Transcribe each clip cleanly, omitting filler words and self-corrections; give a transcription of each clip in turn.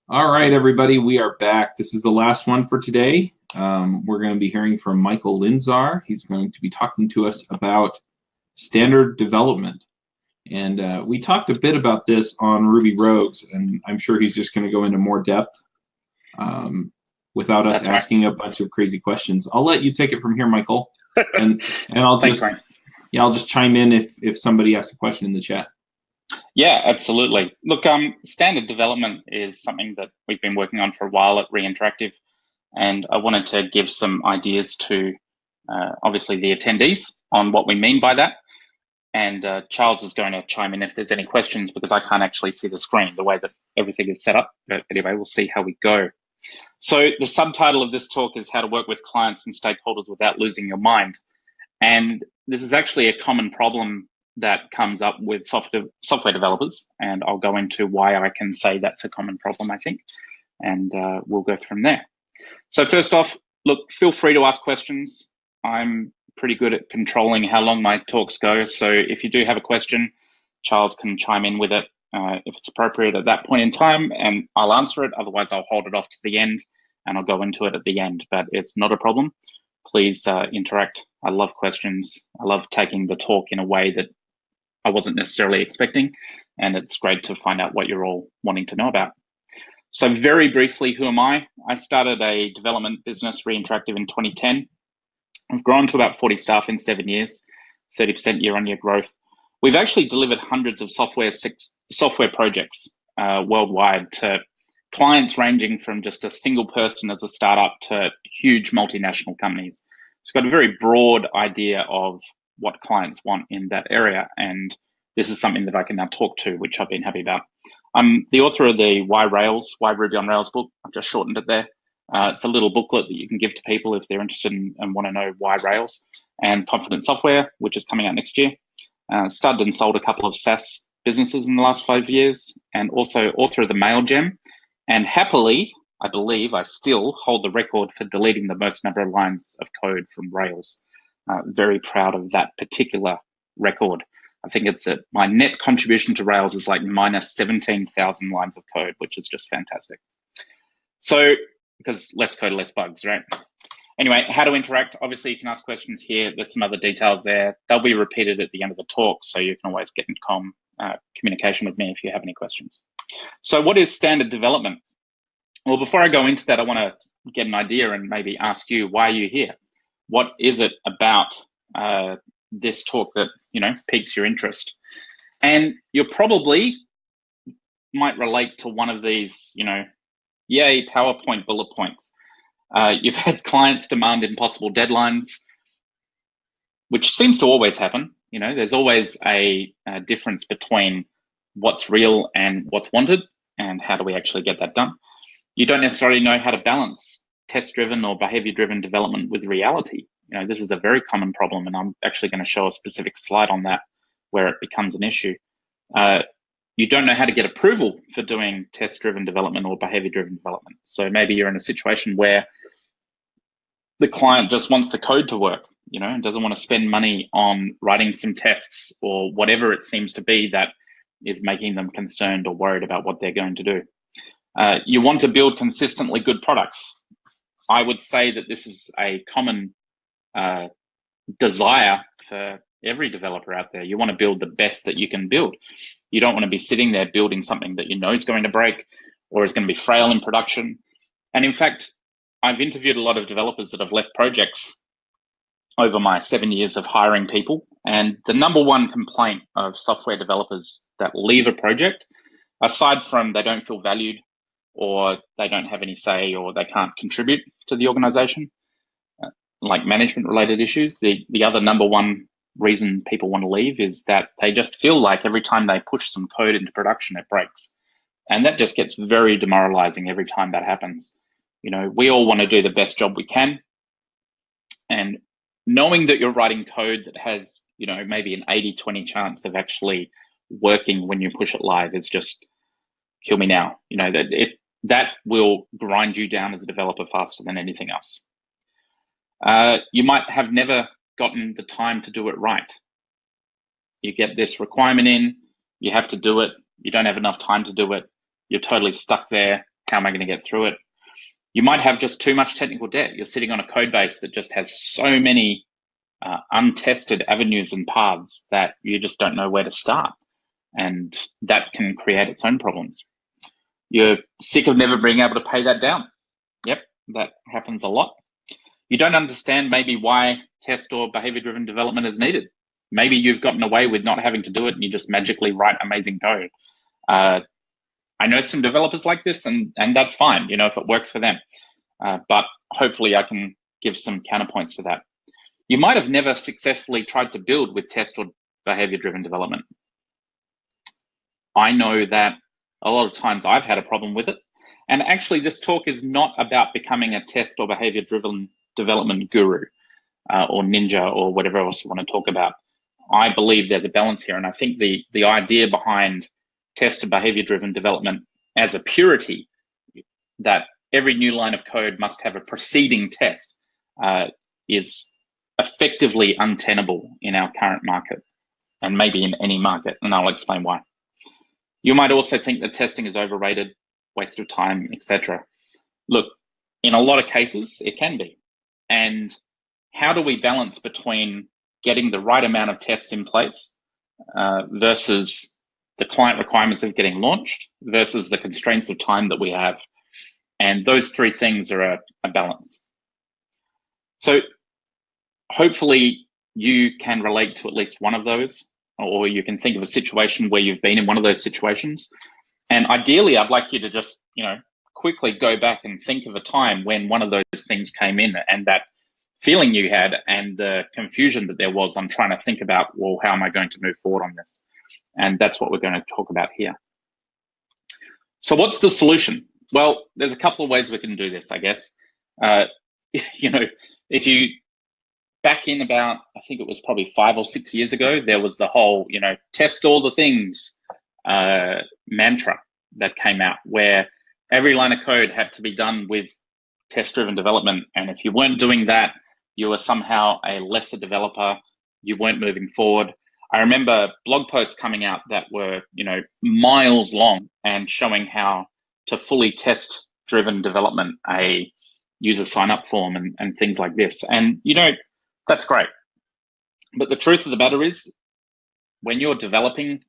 All right, everybody, we are back. This is the last one for today. We're going to be hearing from Mikel Lindsaar. He's going to be talking to us about standard development. And we talked a bit about this on Ruby Rogues, and I'm sure he's just going to go into more depth without us That's right. asking a bunch of crazy questions. I'll let you take it from here, Michael, and I'll Thanks, just Ryan. I'll just chime in if somebody asks a question in the chat. Yeah, absolutely. Look, standard development is something that we've been working on for a while at Reinteractive, and I wanted to give some ideas to obviously the attendees on what we mean by that. And Charles is going to chime in if there's any questions because I can't actually see the screen the way that everything is set up. But anyway, we'll see how we go. So the subtitle of this talk is how to work with clients and stakeholders without losing your mind. And this is actually a common problem that comes up with software developers. And I'll go into why I can say that's a common problem, I think. And we'll go from there. So first off, look, feel free to ask questions. I'm pretty good at controlling how long my talks go. So if you do have a question, Charles can chime in with it if it's appropriate at that point in time, and I'll answer it. Otherwise, I'll hold it off to the end and I'll go into it at the end, but it's not a problem. Please interact. I love questions. I love taking the talk in a way that I wasn't necessarily expecting, and it's great to find out what you're all wanting to know about. So very briefly, who am I? I started a development business, Reinteractive, in 2010. I've grown to about 40 staff in 7 years, 30% year-on-year growth. We've actually delivered hundreds of software projects worldwide to clients ranging from just a single person as a startup to huge multinational companies. It's got a very broad idea of what clients want in that area. And this is something that I can now talk to, which I've been happy about. I'm the author of the Why Ruby on Rails book. I've just shortened it there. It's a little booklet that you can give to people if they're interested and want to know why Rails, and Confident Software, which is coming out next year. Started and sold a couple of SaaS businesses in the last 5 years, and also author of the Mail Gem. And happily, I believe I still hold the record for deleting the most number of lines of code from Rails. Very proud of that particular record. I think it's my net contribution to Rails is like minus 17,000 lines of code, which is just fantastic. So, because less code, less bugs, right? Anyway, how to interact. Obviously, you can ask questions here. There's some other details there. They'll be repeated at the end of the talk, so you can always get in communication with me if you have any questions. So what is standard development? Well, before I go into that, I want to get an idea and maybe ask you, why are you here? What is it about this talk that, piques your interest? And you probably might relate to one of these, yay, PowerPoint bullet points. You've had clients demand impossible deadlines, which seems to always happen. There's always a difference between what's real and what's wanted, and how do we actually get that done? You don't necessarily know how to balance test-driven or behavior-driven development with reality. This is a very common problem, and I'm actually going to show a specific slide on that where it becomes an issue. You don't know how to get approval for doing test-driven development or behavior-driven development. So maybe you're in a situation where the client just wants the code to work, and doesn't want to spend money on writing some tests or whatever it seems to be that is making them concerned or worried about what they're going to do. You want to build consistently good products. I would say that this is a common desire for every developer out there. You want to build the best that you can build. You don't want to be sitting there building something that you know is going to break or is going to be frail in production. And in fact, I've interviewed a lot of developers that have left projects over my 7 years of hiring people. And the number one complaint of software developers that leave a project, aside from they don't feel valued or they don't have any say or they can't contribute to the organization, like management related issues, the other number one reason people want to leave is that they just feel like every time they push some code into production, it breaks. And that just gets very demoralizing every time that happens. We all want to do the best job we can. And knowing that you're writing code that has, maybe an 80-20 chance of actually working when you push it live is just kill me now. That will grind you down as a developer faster than anything else. You might have never gotten the time to do it right. You get this requirement in, you have to do it, you don't have enough time to do it, you're totally stuck there. How am I going to get through it? You might have just too much technical debt. You're sitting on a code base that just has so many untested avenues and paths that you just don't know where to start. And that can create its own problems. You're sick of never being able to pay that down. Yep, that happens a lot. You don't understand maybe why test or behavior-driven development is needed. Maybe you've gotten away with not having to do it and you just magically write amazing code. I know some developers like this, and that's fine, if it works for them. But hopefully I can give some counterpoints to that. You might have never successfully tried to build with test or behavior-driven development. I know that a lot of times I've had a problem with it. And actually, this talk is not about becoming a test or behavior-driven development guru or ninja or whatever else you want to talk about. I believe there's a balance here. And I think the idea behind test and behavior-driven development as a purity, that every new line of code must have a preceding test, is effectively untenable in our current market, and maybe in any market, and I'll explain why. You might also think that testing is overrated, waste of time, etc. Look, in a lot of cases, it can be. And how do we balance between getting the right amount of tests in place versus the client requirements of getting launched versus the constraints of time that we have? And those three things are a balance. So hopefully you can relate to at least one of those, or you can think of a situation where you've been in one of those situations. And ideally, I'd like you to just, quickly go back and think of a time when one of those things came in, and that feeling you had and the confusion that there was on trying to think about, well, how am I going to move forward on this? And that's what we're going to talk about here. So what's the solution? Well, there's a couple of ways we can do this, I guess. If you back in about, I think it was probably 5 or 6 years ago, there was the whole, test all the things mantra that came out, where every line of code had to be done with test-driven development. And if you weren't doing that, you were somehow a lesser developer. You weren't moving forward. I remember blog posts coming out that were, miles long and showing how to fully test-driven development a user sign-up form and things like this. And, that's great. But the truth of the matter is, when you're developing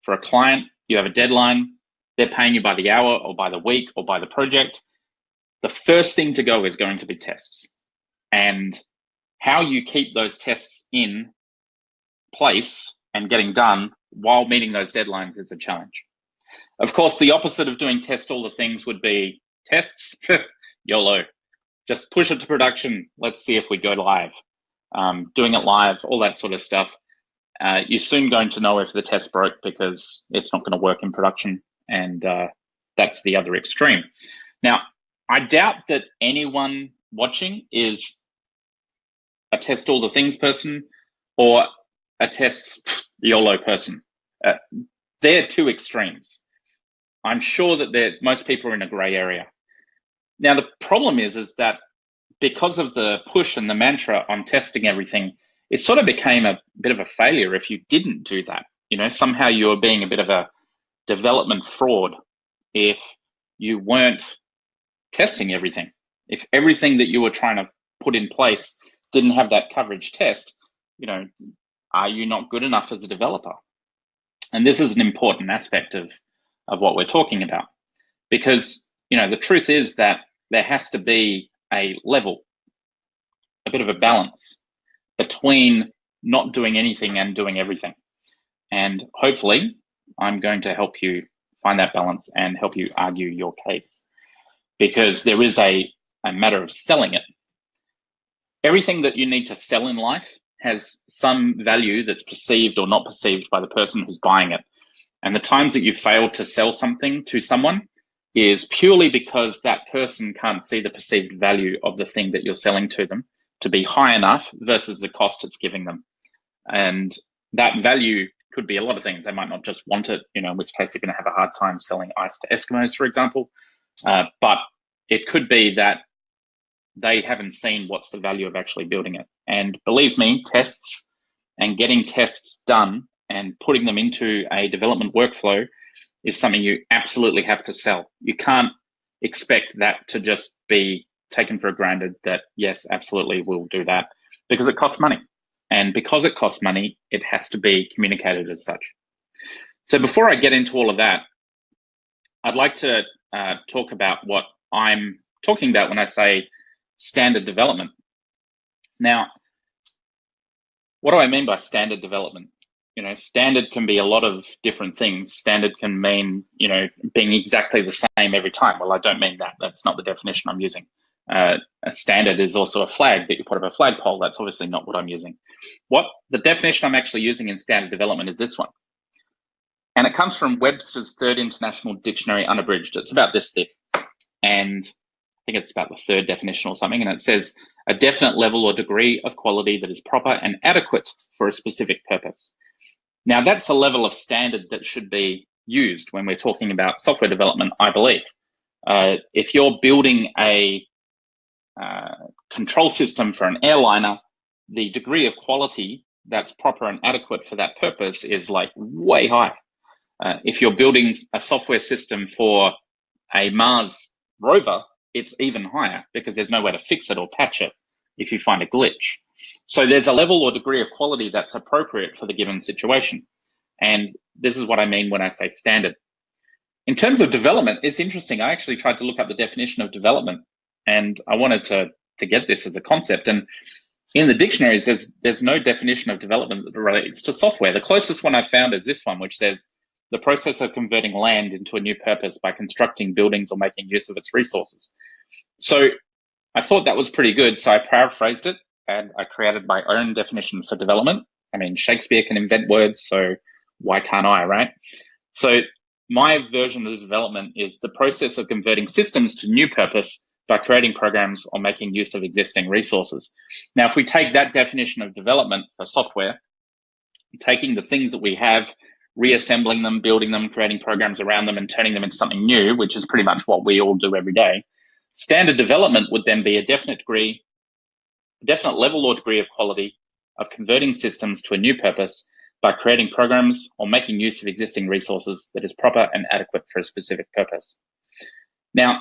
for a client, you have a deadline, they're paying you by the hour or by the week or by the project. The first thing to go is going to be tests. And how you keep those tests in place and getting done while meeting those deadlines is a challenge. Of course, the opposite of doing test all the things would be tests, YOLO. Just push it to production. Let's see if we go live. Doing it live, all that sort of stuff. You're soon going to know if the test broke, because it's not going to work in production. And that's the other extreme. Now, I doubt that anyone watching is a test all the things person or a test YOLO person. They're two extremes. I'm sure that most people are in a gray area. Now, the problem is that because of the push and the mantra on testing everything, it sort of became a bit of a failure if you didn't do that. Somehow you were being a bit of a development fraud if you weren't testing everything. If everything that you were trying to put in place didn't have that coverage test, are you not good enough as a developer? And this is an important aspect of what we're talking about, because, the truth is that there has to be a level, a bit of a balance between not doing anything and doing everything. And hopefully I'm going to help you find that balance and help you argue your case, because there is a matter of selling it. Everything that you need to sell in life has some value that's perceived or not perceived by the person who's buying it. And the times that you fail to sell something to someone is purely because that person can't see the perceived value of the thing that you're selling to them to be high enough versus the cost it's giving them. And that value could be a lot of things. They might not just want it, in which case you're going to have a hard time selling ice to Eskimos, for example. But it could be that they haven't seen what's the value of actually building it. And believe me, tests and getting tests done and putting them into a development workflow is something you absolutely have to sell. You can't expect that to just be taken for granted that, yes, absolutely, we'll do that, because it costs money. And because it costs money, it has to be communicated as such. So before I get into all of that, I'd like to talk about what I'm talking about when I say standard development. Now, what do I mean by standard development? Standard can be a lot of different things. Standard can mean, being exactly the same every time. Well, I don't mean that. That's not the definition I'm using. A standard is also a flag that you put up a flagpole. That's obviously not what I'm using. What the definition I'm actually using in standard development is this one. And it comes from Webster's Third International Dictionary Unabridged. It's about this thick. And I think it's about the third definition or something. And it says, a definite level or degree of quality that is proper and adequate for a specific purpose. Now, that's a level of standard that should be used when we're talking about software development, I believe. If you're building a control system for an airliner, the degree of quality that's proper and adequate for that purpose is like way high. If you're building a software system for a Mars rover, it's even higher because there's no way to fix it or patch it if you find a glitch. So there's a level or degree of quality that's appropriate for the given situation. And this is what I mean when I say standard. In terms of development, it's interesting. I actually tried to look up the definition of development, and I wanted to get this as a concept. And in the dictionaries, there's no definition of development that relates to software. The closest one I found is this one, which says the process of converting land into a new purpose by constructing buildings or making use of its resources. So I thought that was pretty good. So I paraphrased it and I created my own definition for development. I mean, Shakespeare can invent words, so why can't I, right? So my version of development is the process of converting systems to new purpose by creating programs or making use of existing resources. Now, if we take that definition of development for software, taking the things that we have, reassembling them, building them, creating programs around them, and turning them into something new, which is pretty much what we all do every day, standard development would then be a definite level or degree of quality of converting systems to a new purpose by creating programs or making use of existing resources that is proper and adequate for a specific purpose. Now,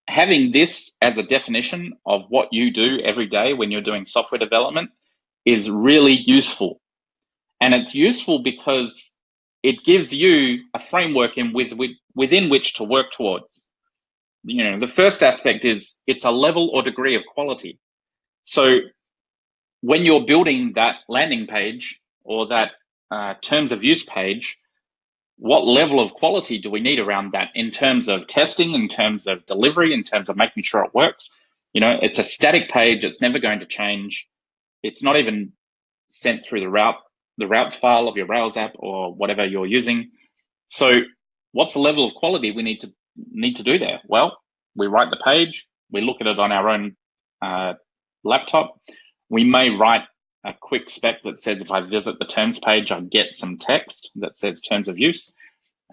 having this as a definition of what you do every day when you're doing software development is really useful. And it's useful because it gives you a framework within which to work towards. The first aspect is it's a level or degree of quality. So when you're building that landing page or that terms of use page, what level of quality do we need around that in terms of testing, in terms of delivery, in terms of making sure it works? It's a static page. It's never going to change. It's not even sent through the routes file of your Rails app or whatever you're using. So what's the level of quality we need to do there? Well, we write the page, we look at it on our own laptop. We may write a quick spec that says if I visit the terms page, I get some text that says terms of use,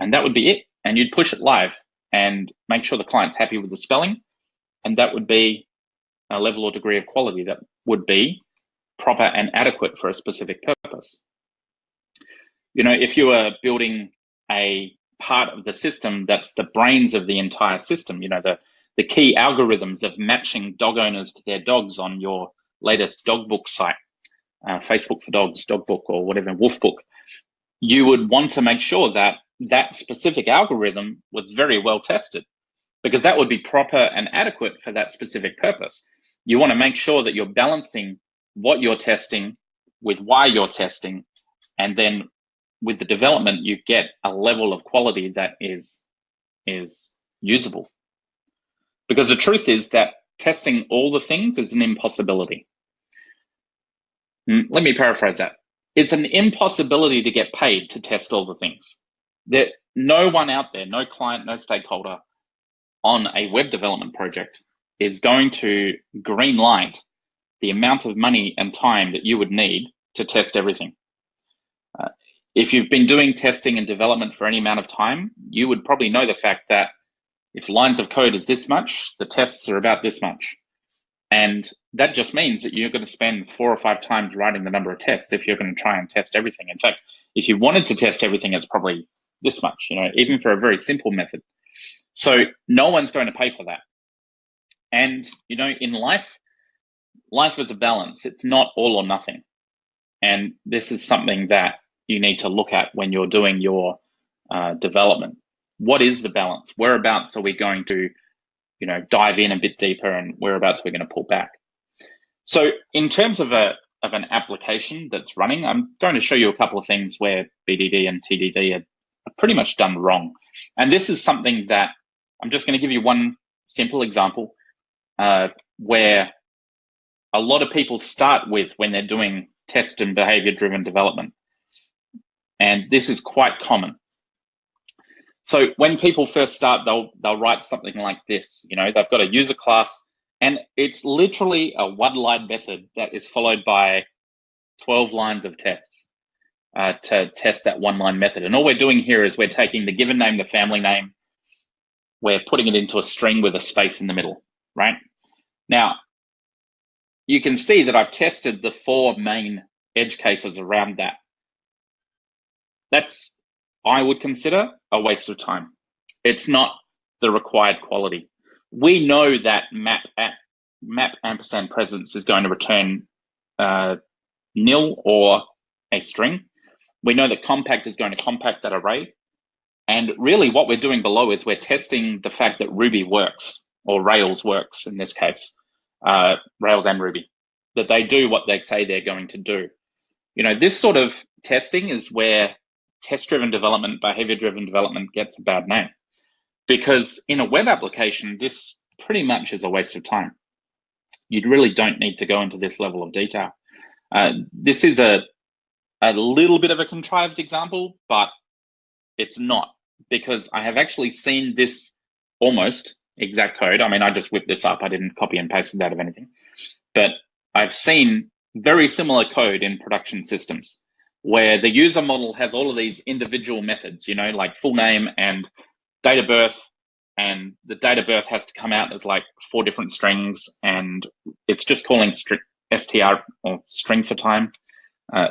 and that would be it. And you'd push it live and make sure the client's happy with the spelling, and that would be a level or degree of quality that would be proper and adequate for a specific purpose. If you are building a part of the system that's the brains of the entire system, the key algorithms of matching dog owners to their dogs on your latest dog book site, Facebook for Dogs, Dog Book, or whatever, Wolf Book, you would want to make sure that that specific algorithm was very well tested, because that would be proper and adequate for that specific purpose. You want to make sure that you're balancing what you're testing with why you're testing, and then with the development, you get a level of quality that is usable. Because the truth is that testing all the things is an impossibility. Let me paraphrase that. It's an impossibility to get paid to test all the things. No one out there, no client, no stakeholder on a web development project is going to green light the amount of money and time that you would need to test everything. If you've been doing testing and development for any amount of time, you would probably know the fact that if lines of code is this much, the tests are about this much. And that just means that you're going to spend 4 or 5 times writing the number of tests if you're going to try and test everything. In fact, if you wanted to test everything, it's probably this much, even for a very simple method. So no one's going to pay for that. And, in life is a balance. It's not all or nothing. And this is something that you need to look at when you're doing your development. What is the balance? Whereabouts are we going to, dive in a bit deeper, and whereabouts we're going to pull back? So in terms of an application that's running, I'm going to show you a couple of things where BDD and TDD are pretty much done wrong. And this is something that I'm just going to give you one simple example where a lot of people start with when they're doing test and behavior-driven development. And this is quite common. So when people first start, they'll write something like this. They've got a user class, and it's literally a one-line method that is followed by 12 lines of tests to test that one-line method. And all we're doing here is we're taking the given name, the family name, we're putting it into a string with a space in the middle, right? Now, you can see that I've tested the 4 main edge cases around that. That's, I would consider, a waste of time. It's not the required quality. We know that map ampersand presence is going to return nil or a string. We know that compact is going to compact that array. And really what we're doing below is we're testing the fact that Ruby works, or Rails works in this case, Rails and Ruby, that they do what they say they're going to do. This sort of testing is where test-driven development, behavior-driven development gets a bad name. Because in a web application, this pretty much is a waste of time. You really don't need to go into this level of detail. This is a little bit of a contrived example, but it's not, because I have actually seen this almost exact code. I mean, I just whipped this up. I didn't copy and paste it out of anything. But I've seen very similar code in production systems where the user model has all of these individual methods, like full name and date of birth, and the date of birth has to come out as like 4 different strings, and it's just calling str or string for time,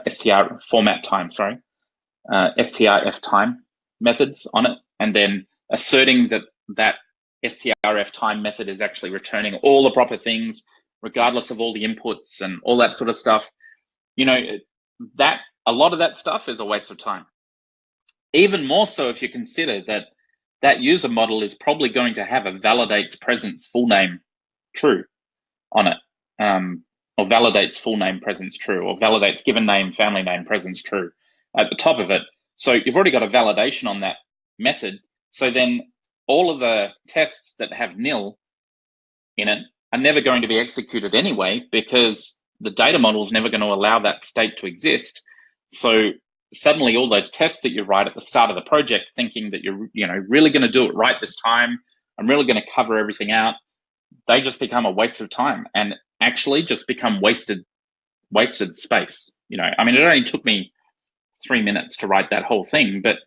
str format time, sorry, strf time methods on it, and then asserting that strf time method is actually returning all the proper things regardless of all the inputs and all that sort of stuff. That a lot of that stuff is a waste of time. Even more so if you consider that user model is probably going to have a validates presence full name true on it, or validates full name presence true, or validates given name, family name, presence true at the top of it. So you've already got a validation on that method. So then all of the tests that have nil in it are never going to be executed anyway, because the data model is never going to allow that state to exist. So suddenly all those tests that you write at the start of the project thinking that you're really going to do it right this time, I'm really going to cover everything out, they just become a waste of time and actually just become wasted space. I mean, it only took me 3 minutes to write that whole thing, but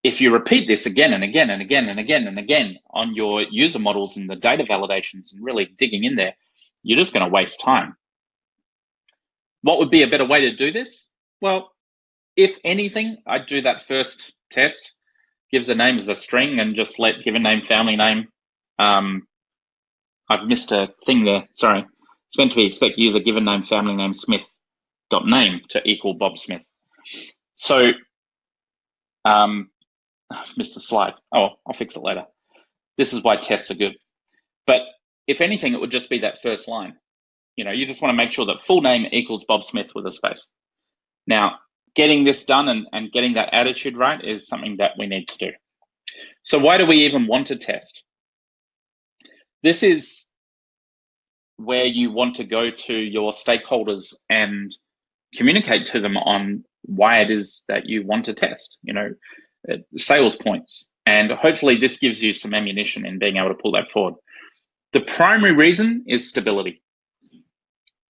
if you repeat this again and again and again and again and again on your user models and the data validations and really digging in there, you're just going to waste time. What would be a better way to do this? Well, if anything, I'd do that first test, gives the name as a string, and just let given name, family name. I've missed a thing there, sorry. It's meant to be expect user given name, family name, Smith dot name to equal Bob Smith. So I've missed a slide. Oh, I'll fix it later. This is why tests are good. But if anything, it would just be that first line. You just want to make sure that full name equals Bob Smith with a space. Now, getting this done and getting that attitude right is something that we need to do. So why do we even want to test? This is where you want to go to your stakeholders and communicate to them on why it is that you want to test, sales points. And hopefully this gives you some ammunition in being able to pull that forward. The primary reason is stability.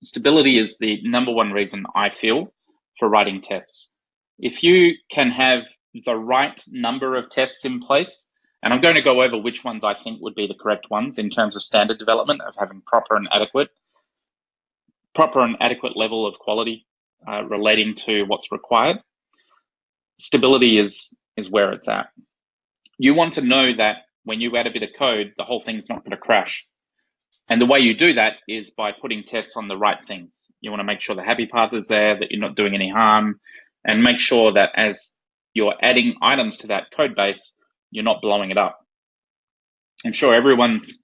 Stability is the #1 reason I feel for writing tests. If you can have the right number of tests in place, and I'm going to go over which ones I think would be the correct ones in terms of standard development, of having proper and adequate level of quality relating to what's required. Stability is where it's at. You want to know that when you add a bit of code, the whole thing's not going to crash. And the way you do that is by putting tests on the right things. You want to make sure the happy path is there, that you're not doing any harm, and make sure that as you're adding items to that code base, you're not blowing it up. I'm sure everyone's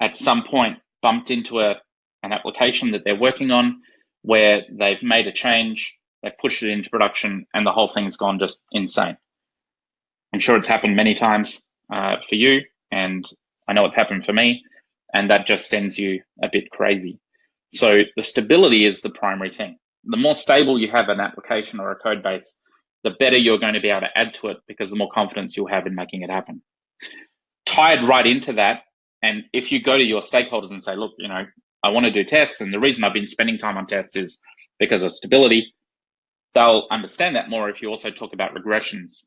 at some point bumped into an application that they're working on where they've made a change, they've pushed it into production, and the whole thing's gone just insane. I'm sure it's happened many times for you, and I know it's happened for me, and that just sends you a bit crazy. So the stability is the primary thing. The more stable you have an application or a code base, the better you're going to be able to add to it, because the more confidence you'll have in making it happen. Tied right into that, and if you go to your stakeholders and say, look, I want to do tests, and the reason I've been spending time on tests is because of stability, they'll understand that more if you also talk about regressions.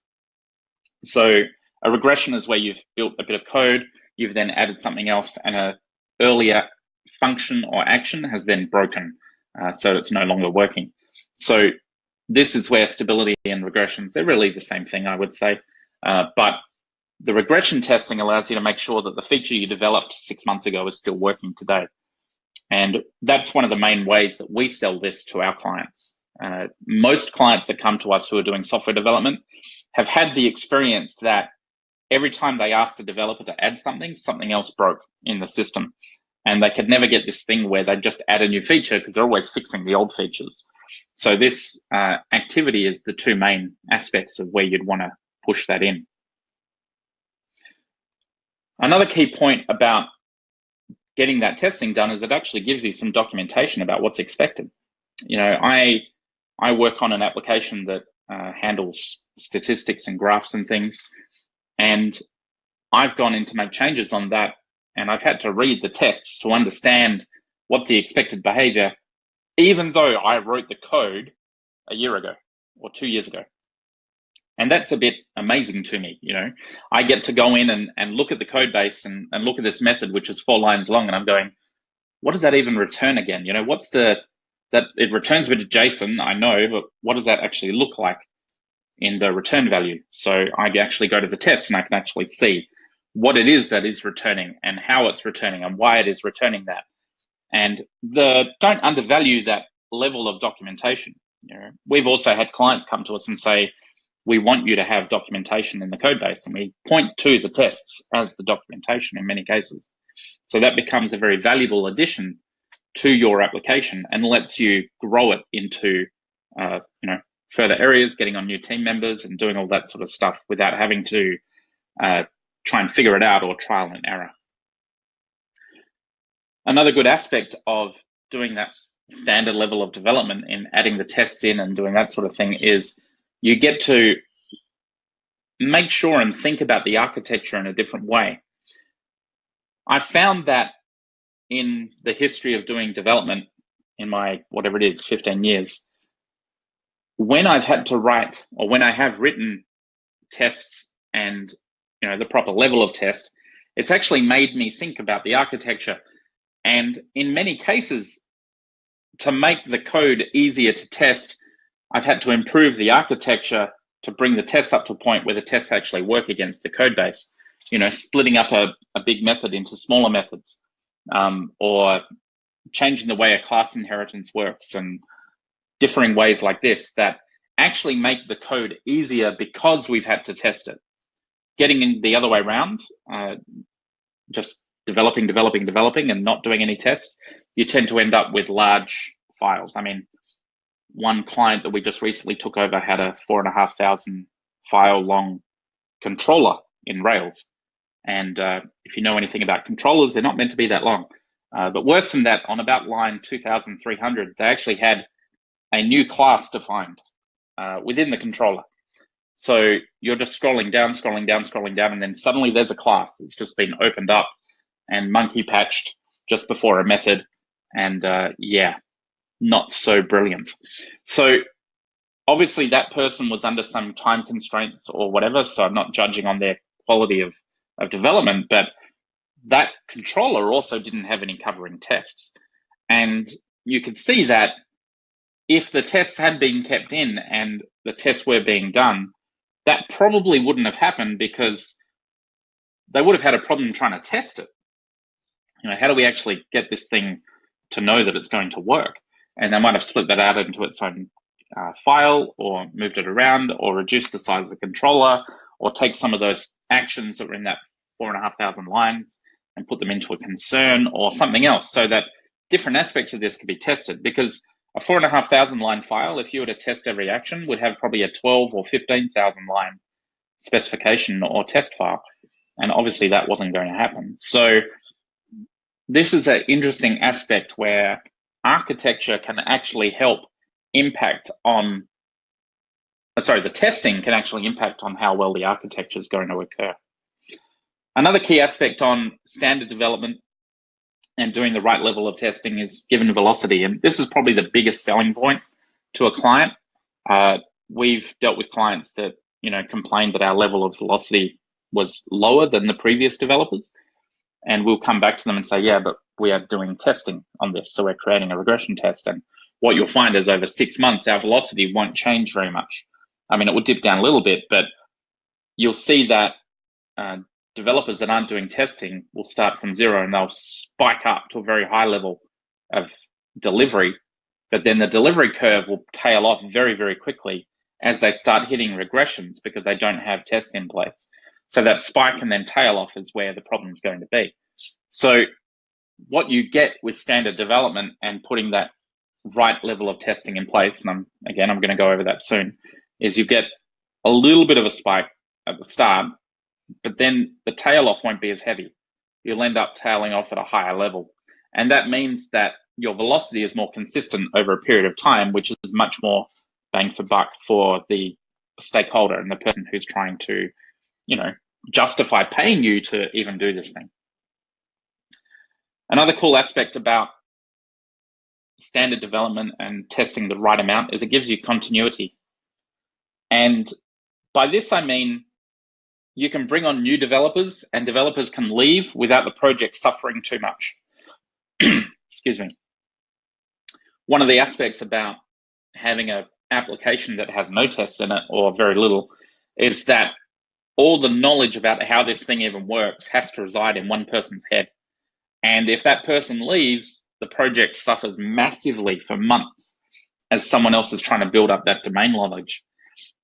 So a regression is where you've built a bit of code, you've then added something else, and an earlier function or action has then broken, so it's no longer working. So this is where stability and regressions, they're really the same thing, I would say. But the regression testing allows you to make sure that the feature you developed 6 months ago is still working today. And that's one of the main ways that we sell this to our clients. Most clients that come to us who are doing software development have had the experience that every time they ask the developer to add something, something else broke in the system. And they could never get this thing where they just add a new feature because they're always fixing the old features. So this activity is the two main aspects of where you'd want to push that in. Another key point about getting that testing done is it actually gives you some documentation about what's expected. I work on an application that handles statistics and graphs and things, and I've gone in to make changes on that, and I've had to read the tests to understand what's the expected behavior, even though I wrote the code a year ago or 2 years ago. And that's a bit amazing to me. I get to go in and look at the code base and look at this method, which is 4 lines long, and I'm going, what does that even return again? What's that it returns a bit of JSON, I know, but what does that actually look like in the return value? So I actually go to the test and I can actually see what it is that is returning and how it's returning and why it is returning that. And don't undervalue that level of documentation. We've also had clients come to us and say, we want you to have documentation in the code base, and we point to the tests as the documentation in many cases. So that becomes a very valuable addition to your application and lets you grow it into further areas, getting on new team members and doing all that sort of stuff without having to try and figure it out or trial and error. Another good aspect of doing that standard level of development in adding the tests in and doing that sort of thing is you get to make sure and think about the architecture in a different way. I found that in the history of doing development in my, whatever it is, 15 years, when I've had to write, or when I have written tests and the proper level of test, it's actually made me think about the architecture. And in many cases, to make the code easier to test, I've had to improve the architecture to bring the tests up to a point where the tests actually work against the code base. Splitting up a big method into smaller methods, or changing the way a class inheritance works, and differing ways like this that actually make the code easier because we've had to test it. Getting in the other way around, just developing and not doing any tests, you tend to end up with large files. I mean, one client that we just recently took over had a 4,500 file long controller in Rails. And if you know anything about controllers, they're not meant to be that long. But worse than that, on about line 2,300, they actually had a new class defined within the controller. So you're just scrolling down, and then suddenly there's a class that's just been opened up and monkey patched just before a method. And not so brilliant. So obviously that person was under some time constraints or whatever, so I'm not judging on their quality of development, but that controller also didn't have any covering tests. And you could see that if the tests had been kept in and the tests were being done, that probably wouldn't have happened, because they would have had a problem trying to test it. How do we actually get this thing to know that it's going to work? And they might have split that out into its own file, or moved it around, or reduced the size of the controller, or take some of those actions that were in that 4,500 lines and put them into a concern or something else, so that different aspects of this could be tested. Because a 4,500 line file, if you were to test every action, would have probably a 12 or 15,000 line specification or test file. And obviously that wasn't going to happen. So this is an interesting aspect where architecture can actually help impact on, the testing can actually impact on how well the architecture is going to occur. Another key aspect on standard development and doing the right level of testing is given velocity. And this is probably the biggest selling point to a client. We've dealt with clients that, complained that our level of velocity was lower than the previous developers. And we'll come back to them and say, yeah, but we are doing testing on this. So we're creating a regression test. And what you'll find is over 6 months, our velocity won't change very much. I mean, it will dip down a little bit, but you'll see that developers that aren't doing testing will start from zero, and they'll spike up to a very high level of delivery. But then the delivery curve will tail off very, very quickly as they start hitting regressions, because they don't have tests in place. So that spike and then tail off is where the problem's going to be. So what you get with standard development and putting that right level of testing in place, and I'm going to go over that soon, is you get a little bit of a spike at the start, but then the tail off won't be as heavy. You'll end up tailing off at a higher level. And that means that your velocity is more consistent over a period of time, which is much more bang for buck for the stakeholder and the person who's trying to, justify paying you to even do this thing. Another cool aspect about standard development and testing the right amount is it gives you continuity. And by this, I mean, you can bring on new developers, and developers can leave without the project suffering too much. Excuse me. One of the aspects about having an application that has no tests in it, or very little, is that all the knowledge about how this thing even works has to reside in one person's head. And if that person leaves, the project suffers massively for months as someone else is trying to build up that domain knowledge.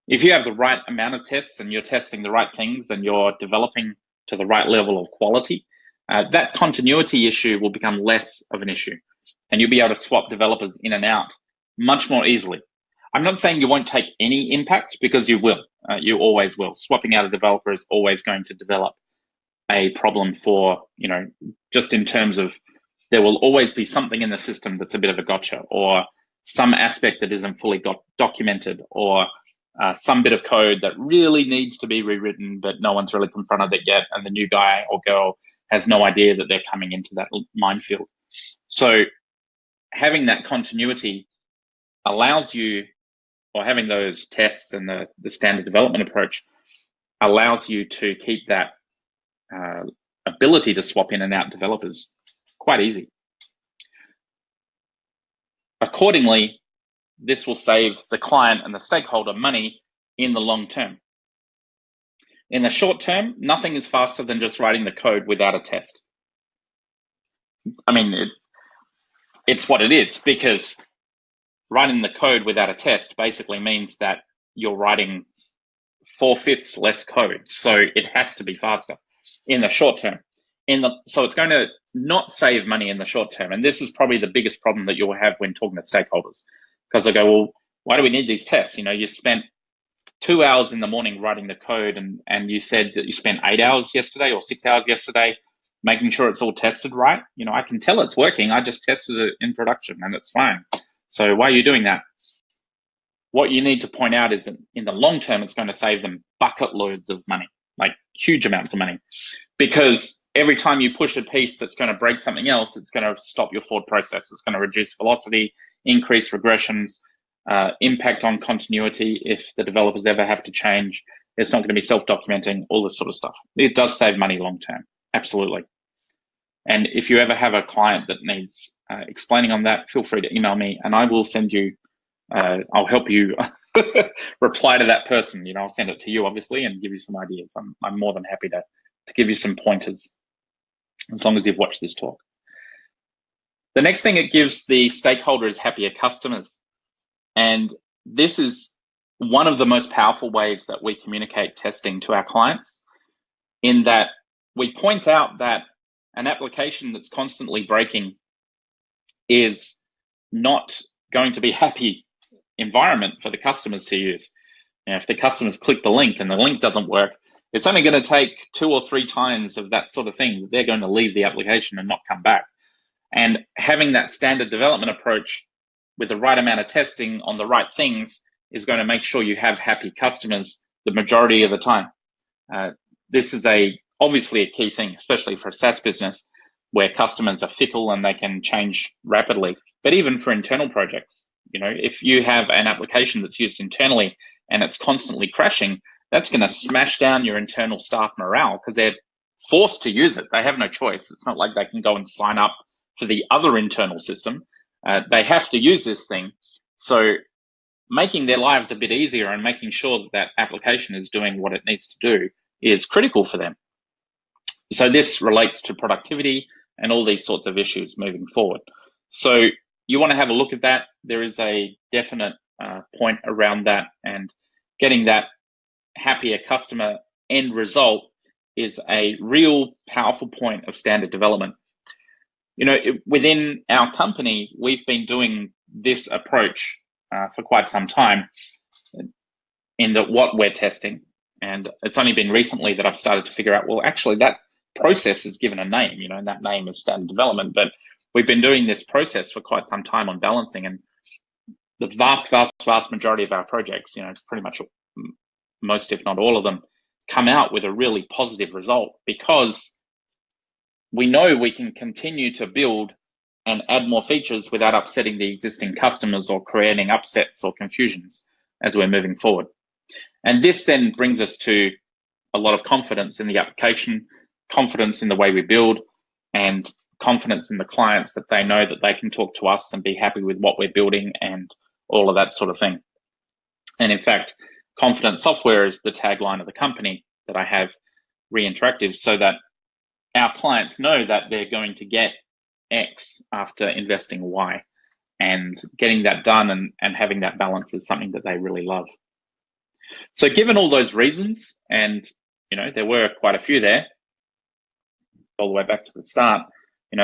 If you have the right amount of tests and you're testing the right things and you're developing to the right level of quality, that continuity issue will become less of an issue, and you'll be able to swap developers in and out much more easily. I'm not saying you won't take any impact, because you will. You always will. Swapping out a developer is always going to develop a problem for, just in terms of there will always be something in the system that's a bit of a gotcha, or some aspect that isn't fully documented, or some bit of code that really needs to be rewritten, but no one's really confronted it yet, and the new guy or girl has no idea that they're coming into that minefield. So having that continuity allows you, or having those tests and the standard development approach allows you to keep that ability to swap in and out developers quite easy. Accordingly, this will save the client and the stakeholder money in the long term. In the short term, nothing is faster than just writing the code without a test. I mean, it's what it is, because writing the code without a test basically means that you're writing 4/5 less code. So it has to be faster in the short term. So it's going to not save money in the short term. And this is probably the biggest problem that you'll have when talking to stakeholders, because they go, well, why do we need these tests? You spent 2 hours in the morning writing the code, and you said that you spent 8 hours yesterday or 6 hours yesterday making sure it's all tested right. I can tell it's working. I just tested it in production and it's fine. So why are you doing that? What you need to point out is that in the long term, it's going to save them bucket loads of money, like huge amounts of money, because every time you push a piece that's going to break something else, it's going to stop your forward process. It's going to reduce velocity, increase regressions, impact on continuity if the developers ever have to change. It's not going to be self-documenting, all this sort of stuff. It does save money long term, absolutely. And if you ever have a client that needs explaining on that, feel free to email me and I will send you, I'll help you reply to that person. I'll send it to you, obviously, and give you some ideas. I'm more than happy to to give you some pointers, as long as you've watched this talk. The next thing it gives the stakeholder is happier customers. And this is one of the most powerful ways that we communicate testing to our clients, in that we point out that an application that's constantly breaking is not going to be a happy environment for the customers to use. If the customers click the link and the link doesn't work, it's only going to take 2 or 3 times of that sort of thing. They're going to leave the application and not come back. And having that standard development approach with the right amount of testing on the right things is going to make sure you have happy customers the majority of the time. This is obviously a key thing, especially for a SaaS business where customers are fickle and they can change rapidly. But even for internal projects, if you have an application that's used internally and it's constantly crashing, that's going to smash down your internal staff morale, because they're forced to use it. They have no choice. It's not like they can go and sign up for the other internal system. They have to use this thing. So making their lives a bit easier and making sure that that application is doing what it needs to do is critical for them. So this relates to productivity and all these sorts of issues moving forward. So you want to have a look at that. There is a definite point around that, and getting that happier customer end result is a real powerful point of standard development. Within our company, we've been doing this approach for quite some time in what we're testing. And it's only been recently that I've started to figure out, well, actually that process is given a name, and that name is standard development. But we've been doing this process for quite some time on balancing, and the vast majority of our projects, pretty much most, if not all of them, come out with a really positive result, because we know we can continue to build and add more features without upsetting the existing customers or creating upsets or confusions as we're moving forward. And this then brings us to a lot of confidence in the application, confidence in the way we build, and confidence in the clients that they know that they can talk to us and be happy with what we're building and all of that sort of thing. And in fact, confident software is the tagline of the company that I have, Reinteractive, so that our clients know that they're going to get X after investing Y, and getting that done and having that balance is something that they really love. So given all those reasons, and there were quite a few there, all the way back to the start,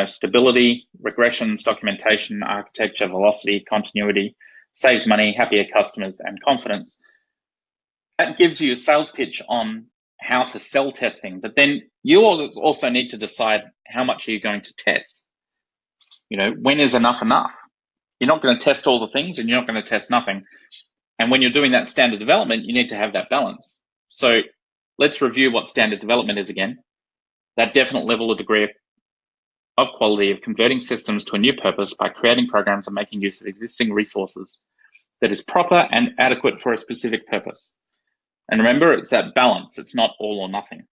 stability, regressions, documentation, architecture, velocity, continuity, saves money, happier customers, and confidence. That gives you a sales pitch on how to sell testing, but then you also need to decide how much are you going to test. When is enough enough? You're not going to test all the things, and you're not going to test nothing. And when you're doing that standard development, you need to have that balance. So let's review what standard development is again. That definite level or degree of quality of converting systems to a new purpose by creating programs and making use of existing resources that is proper and adequate for a specific purpose. And remember, it's that balance. It's not all or nothing.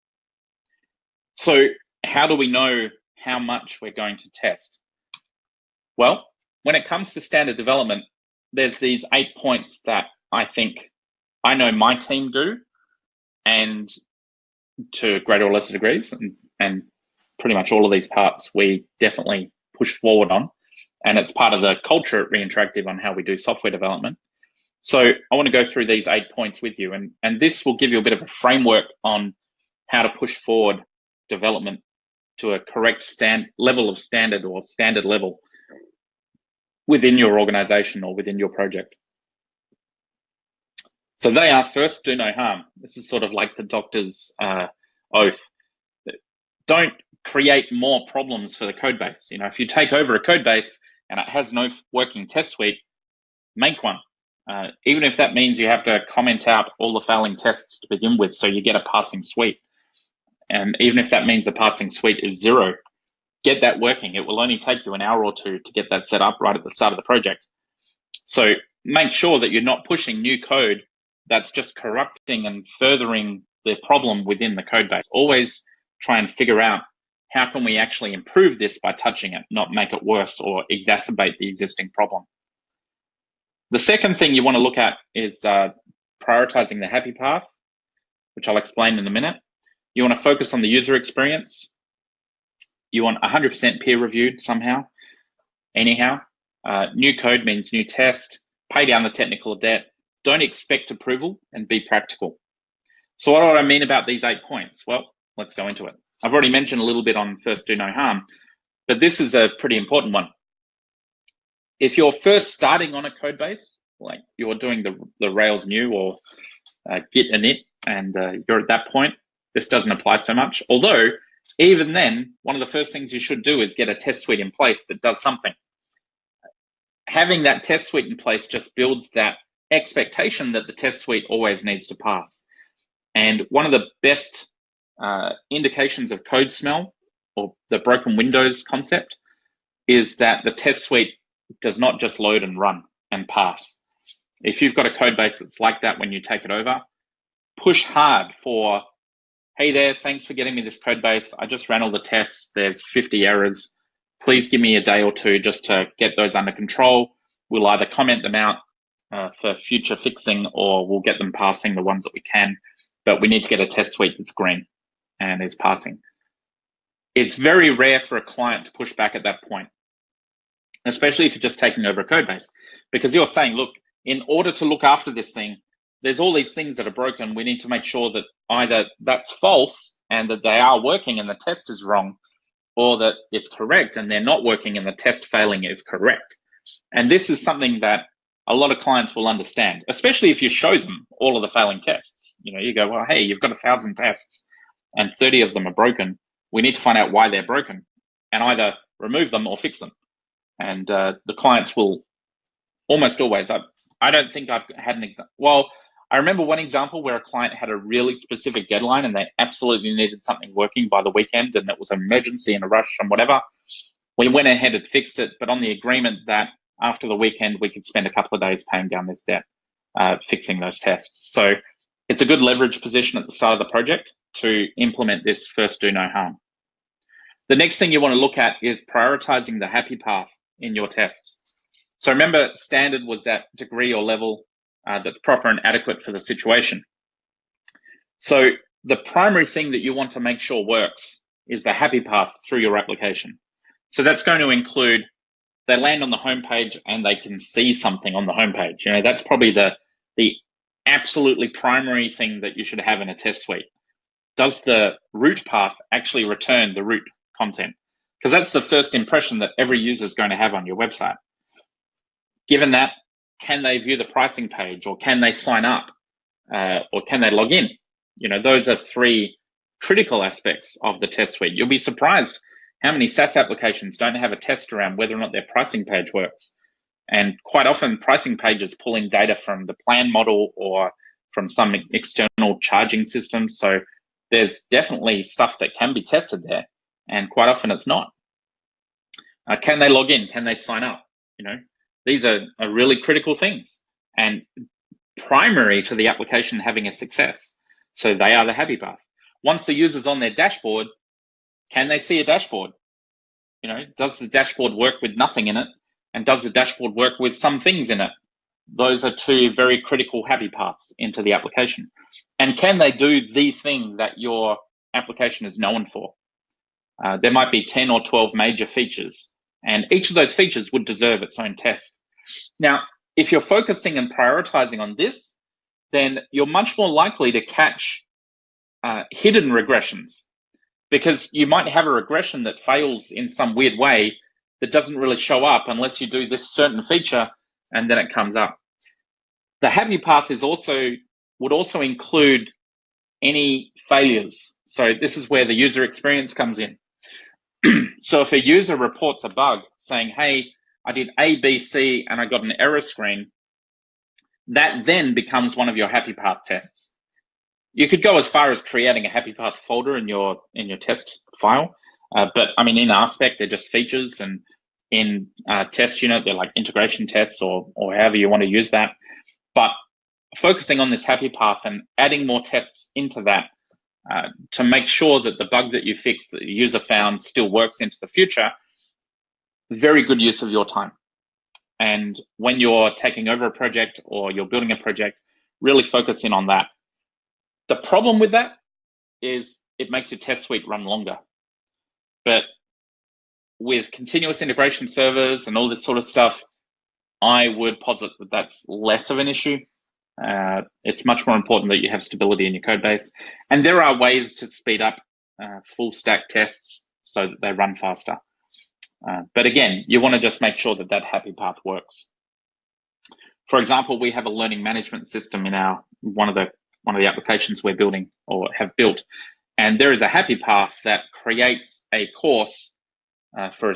So how do we know how much we're going to test? Well, when it comes to standard development, there's these 8 points that I think I know my team do, and to greater or lesser degrees, and pretty much all of these parts we definitely push forward on. And it's part of the culture at Reinteractive on how we do software development. So I want to go through these 8 points with you, and this will give you a bit of a framework on how to push forward development to a correct level of standard, or standard level, within your organization or within your project. So they are: first, do no harm. This is sort of like the doctor's oath. Don't create more problems for the code base. If you take over a code base and it has no working test suite, make one. Even if that means you have to comment out all the failing tests to begin with, so you get a passing suite. And even if that means the passing suite is 0, get that working. It will only take you an hour or 2 to get that set up right at the start of the project. So make sure that you're not pushing new code that's just corrupting and furthering the problem within the code base. Always try and figure out, how can we actually improve this by touching it, not make it worse or exacerbate the existing problem. The second thing you want to look at is prioritizing the happy path, which I'll explain in a minute. You want to focus on the user experience. You want 100% peer reviewed somehow, anyhow. New code means new test. Pay down the technical debt. Don't expect approval, and be practical. So what do I mean about these 8 points? Well, let's go into it. I've already mentioned a little bit on first do no harm, but this is a pretty important one. If you're first starting on a code base, like you're doing the Rails new or Git init, and you're at that point, this doesn't apply so much. Although, even then, one of the first things you should do is get a test suite in place that does something. Having that test suite in place just builds that expectation that the test suite always needs to pass. And one of the best indications of code smell, or the broken windows concept, is that the test suite does not just load and run and pass. If you've got a code base that's like that when you take it over, push hard for, hey there, thanks for getting me this code base. I just ran all the tests. There's 50 errors. Please give me a day or two just to get those under control. We'll either comment them out for future fixing, or we'll get them passing, the ones that we can. But we need to get a test suite that's green and is passing. It's very rare for a client to push back at that point, especially if you're just taking over a code base, because you're saying, look, in order to look after this thing, there's all these things that are broken. We need to make sure that either that's false and that they are working and the test is wrong, or that it's correct and they're not working and the test failing is correct. And this is something that a lot of clients will understand, especially if you show them all of the failing tests. You go, well, hey, you've got 1,000 tests and 30 of them are broken. We need to find out why they're broken and either remove them or fix them. And the clients will almost always, I don't think I've had an example. Well, I remember one example where a client had a really specific deadline and they absolutely needed something working by the weekend, and it was an emergency and a rush and whatever. We went ahead and fixed it, but on the agreement that after the weekend, we could spend a couple of days paying down this debt, fixing those tests. So it's a good leverage position at the start of the project to implement this first do no harm. The next thing you want to look at is prioritizing the happy path in your tests. So remember, standard was that degree or level that's proper and adequate for the situation. So the primary thing that you want to make sure works is the happy path through your application. So that's going to include they land on the homepage and they can see something on the homepage. That's probably the absolutely primary thing that you should have in a test suite. Does the root path actually return the root content? Because that's the first impression that every user is going to have on your website. Given that, can they view the pricing page, or can they sign up, or can they log in? Those are 3 critical aspects of the test suite. You'll be surprised how many SaaS applications don't have a test around whether or not their pricing page works. And quite often pricing pages pull in data from the plan model or from some external charging systems. So there's definitely stuff that can be tested there, and quite often it's not. Can they log in? Can they sign up? These are really critical things and primary to the application having a success. So they are the happy path. Once the user's on their dashboard, can they see a dashboard? Does the dashboard work with nothing in it? And does the dashboard work with some things in it? Those are 2 very critical happy paths into the application. And can they do the thing that your application is known for? There might be 10 or 12 major features, and each of those features would deserve its own test. Now, if you're focusing and prioritizing on this, then you're much more likely to catch hidden regressions, because you might have a regression that fails in some weird way that doesn't really show up unless you do this certain feature, and then it comes up. The happy path would also include any failures. So this is where the user experience comes in. So if a user reports a bug saying, hey, I did A, B, C, and I got an error screen, that then becomes one of your happy path tests. You could go as far as creating a happy path folder in your test file, but I mean, in Aspect, they're just features, and in test unit, they're like integration tests or however you want to use that. But focusing on this happy path and adding more tests into that to make sure that the bug that you fixed, that the user found, still works into the future, very good use of your time. And when you're taking over a project or you're building a project, really focus in on that. The problem with that is it makes your test suite run longer. But with continuous integration servers and all this sort of stuff, I would posit that that's less of an issue. It's much more important that you have stability in your code base. And there are ways to speed up full stack tests so that they run faster. But again, you want to just make sure that that happy path works. For example, we have a learning management system in one of the applications we're building or have built, and there is a happy path that creates a course for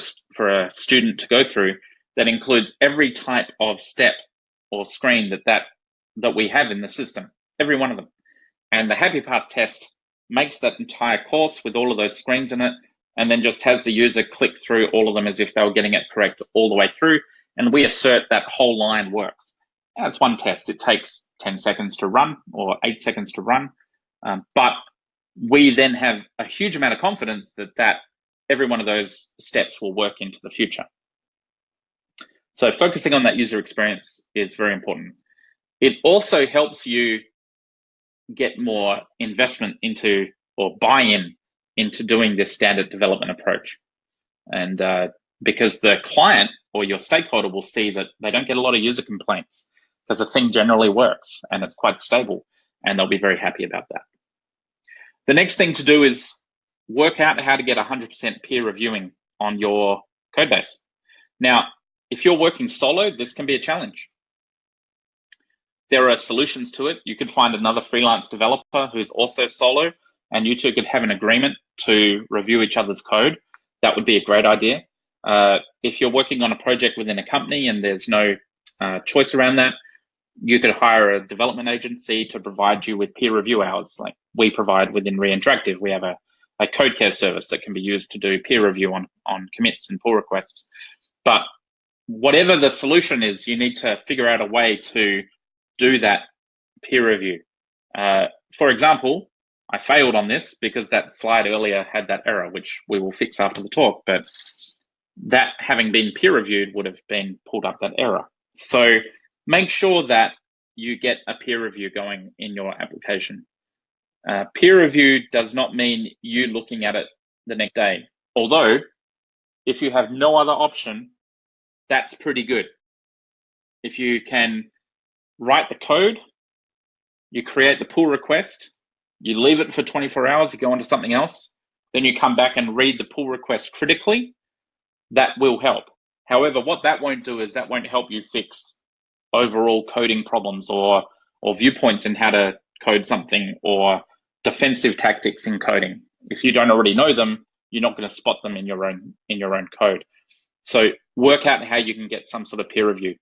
a student to go through that includes every type of step or screen that we have in the system, every one of them. And the happy path test makes that entire course with all of those screens in it, and then just has the user click through all of them as if they were getting it correct all the way through. And we assert that whole line works. That's one test. It takes 10 seconds to run or 8 seconds to run. But we then have a huge amount of confidence that every one of those steps will work into the future. So focusing on that user experience is very important. It also helps you get more investment into or buy-in into doing this standard development approach. And because the client or your stakeholder will see that they don't get a lot of user complaints because the thing generally works and it's quite stable, and they'll be very happy about that. The next thing to do is work out how to get 100% peer reviewing on your code base. Now, if you're working solo, this can be a challenge. There are solutions to it. You could find another freelance developer who's also solo, and you two could have an agreement to review each other's code. That would be a great idea. If you're working on a project within a company and there's no choice around that, you could hire a development agency to provide you with peer review hours, like we provide within Reinteractive. We have a code care service that can be used to do peer review on commits and pull requests. But whatever the solution is, you need to figure out a way to do that peer review. For example, I failed on this because that slide earlier had that error, which we will fix after the talk, but that having been peer reviewed would have been pulled up that error. So make sure that you get a peer review going in your application. Peer review does not mean you looking at it the next day. Although, if you have no other option, that's pretty good. If you can write the code, you create the pull request, you leave it for 24 hours, you go on to something else, then you come back and read the pull request critically, that will help. However, what that won't do is that won't help you fix overall coding problems or viewpoints in how to code something or defensive tactics in coding. If you don't already know them, you're not going to spot them in your own code. So work out how you can get some sort of peer review.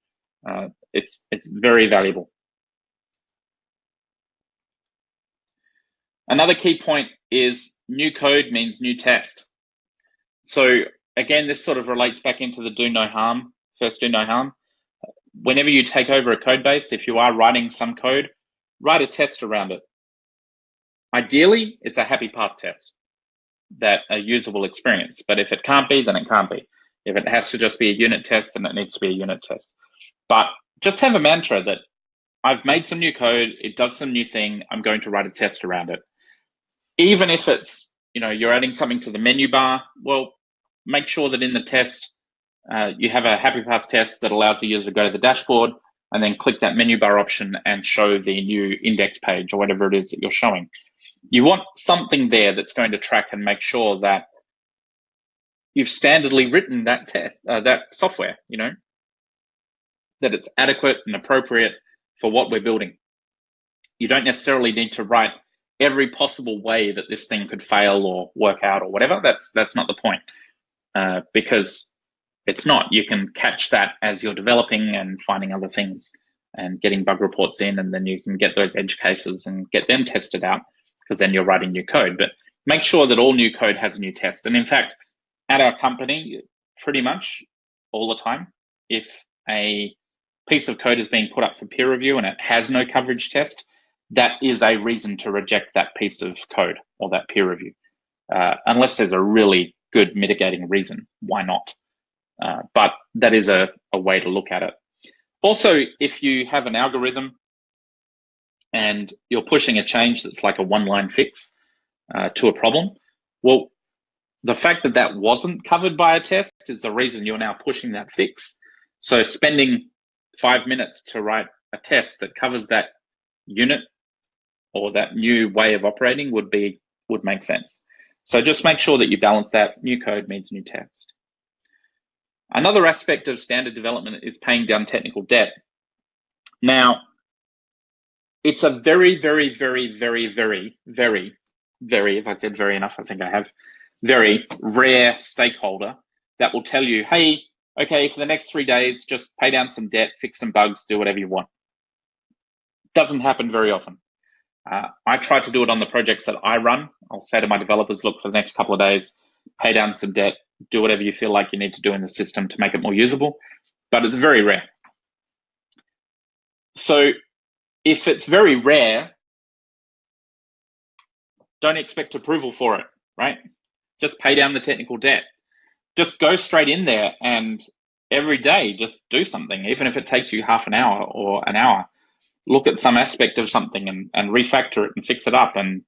It's very valuable. Another key point is new code means new test. So again, this sort of relates back into the do no harm. Whenever you take over a code base, if you are writing some code, write a test around it. Ideally, it's a happy path test that a user will experience. But if it can't be, then it can't be. If it has to just be a unit test, then it needs to be a unit test. But just have a mantra that I've made some new code, it does some new thing, I'm going to write a test around it. Even if it's, you're adding something to the menu bar, well, make sure that in the test, you have a happy path test that allows the user to go to the dashboard and then click that menu bar option and show the new index page or whatever it is that you're showing. You want something there that's going to track and make sure that you've standardly written that test, that software, that it's adequate and appropriate for what we're building. You don't necessarily need to write every possible way that this thing could fail or work out or whatever. That's not the point, because it's not. You can catch that as you're developing and finding other things and getting bug reports in, and then you can get those edge cases and get them tested out, because then you're writing new code. But make sure that all new code has a new test. And in fact, at our company, pretty much all the time, if a piece of code is being put up for peer review and it has no coverage test, that is a reason to reject that piece of code or that peer review, unless there's a really good mitigating reason. Why not? But that is a way to look at it. Also, if you have an algorithm and you're pushing a change that's like a one-line fix, to a problem. Well, the fact that that wasn't covered by a test is the reason you're now pushing that fix. So spending 5 minutes to write a test that covers that unit or that new way of operating would make sense. So just make sure that you balance that. New code means new text. Another aspect of standard development is paying down technical debt. Now, it's a very, very, very, very, very, very, very, if I said very enough, I think I have, very rare stakeholder that will tell you, hey, okay, for the next 3 days, just pay down some debt, fix some bugs, do whatever you want. Doesn't happen very often. I try to do it on the projects that I run. I'll say to my developers, look, for the next couple of days, pay down some debt, do whatever you feel like you need to do in the system to make it more usable, but it's very rare. So if it's very rare, don't expect approval for it, right? Just pay down the technical debt. Just go straight in there and every day just do something, even if it takes you half an hour or an hour. Look at some aspect of something and refactor it and fix it up and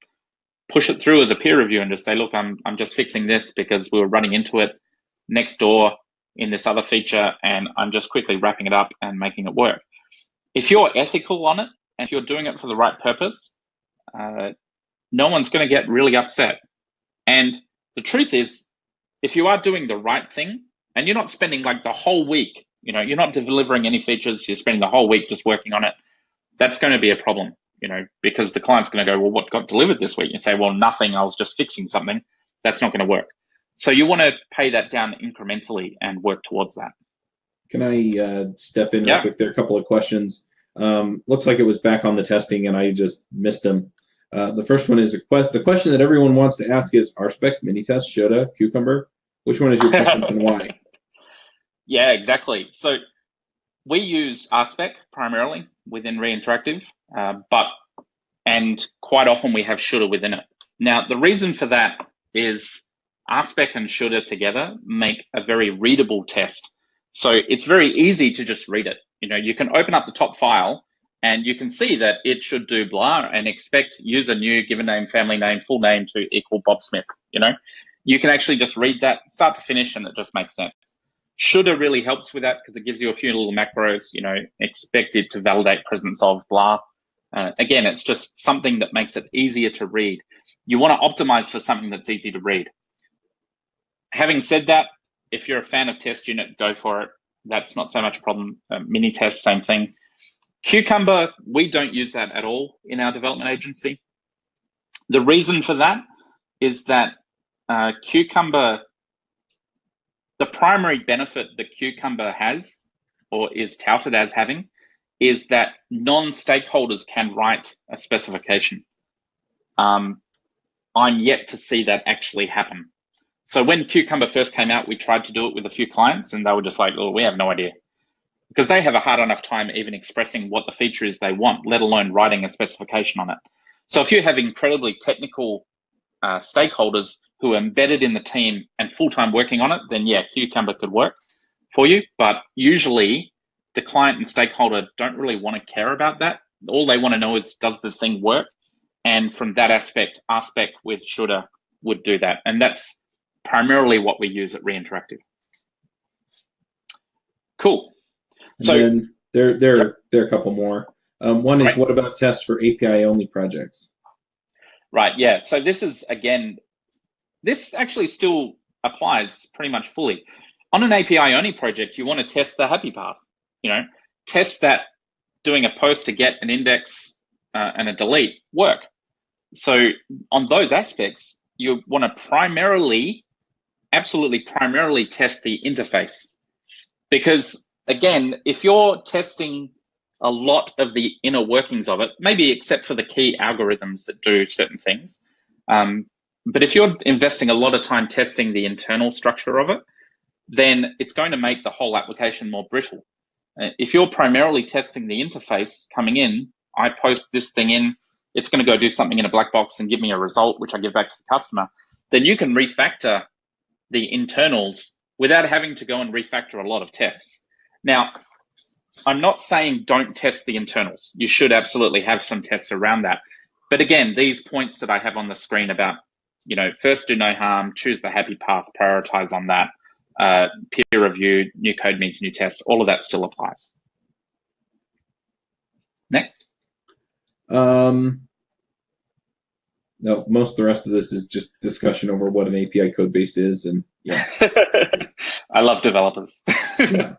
push it through as a peer review and just say, look, I'm just fixing this because we were running into it next door in this other feature and I'm just quickly wrapping it up and making it work. If you're ethical on it and if you're doing it for the right purpose, no one's going to get really upset. And the truth is, if you are doing the right thing and you're not spending like the whole week, you're not delivering any features, you're spending the whole week just working on it, that's going to be a problem, because the client's going to go, well, what got delivered this week? You say, well, nothing, I was just fixing something. That's not going to work. So you want to pay that down incrementally and work towards that. Can I step in real quick? There are a couple of questions. Looks like it was back on the testing and I just missed them. The first one is the question that everyone wants to ask is RSpec, Minitest, Shoulda, Cucumber. Which one is your preference and why? Yeah, exactly. So we use RSpec primarily within reinteractive, and quite often we have Shoulda within it. Now, the reason for that is RSpec and Shoulda together make a very readable test. So it's very easy to just read it. You can open up the top file and you can see that it should do blah and expect user new, given name, family name, full name to equal Bob Smith. You can actually just read that start to finish and it just makes sense. Shoulda really helps with that because it gives you a few little macros, expect it to validate presence of blah. Again, it's just something that makes it easier to read. You want to optimize for something that's easy to read. Having said that, if you're a fan of test unit, go for it. That's not so much a problem. Minitest, same thing. Cucumber, we don't use that at all in our development agency. The reason for that is that Cucumber, the primary benefit that Cucumber has or is touted as having is that non-stakeholders can write a specification. I'm yet to see that actually happen. So when Cucumber first came out, we tried to do it with a few clients and they were just like, oh, we have no idea. Because they have a hard enough time even expressing what the feature is they want, let alone writing a specification on it. So if you have incredibly technical stakeholders who are embedded in the team and full-time working on it, then yeah, Cucumber could work for you. But usually the client and stakeholder don't really want to care about that. All they want to know is, does the thing work? And from that aspect, RSpec with Shoulda would do that. And that's primarily what we use at Reinteractive. Cool. So then there are a couple more. One is, what about tests for API-only projects? Right, yeah. So this is, again, this actually still applies pretty much fully. On an API-only project, you want to test the happy path. Test that doing a post to get an index and a delete work. So on those aspects, you want to absolutely primarily test the interface. Because again, if you're testing a lot of the inner workings of it, maybe except for the key algorithms that do certain things, but if you're investing a lot of time testing the internal structure of it, then it's going to make the whole application more brittle. If you're primarily testing the interface coming in, I post this thing in, it's going to go do something in a black box and give me a result, which I give back to the customer, then you can refactor the internals without having to go and refactor a lot of tests. Now, I'm not saying don't test the internals. You should absolutely have some tests around that. But again, these points that I have on the screen about first do no harm, choose the happy path, prioritize on that, peer review, new code means new test, all of that still applies. Next. No, most of the rest of this is just discussion over what an API code base is, and yeah. I love developers. Yeah.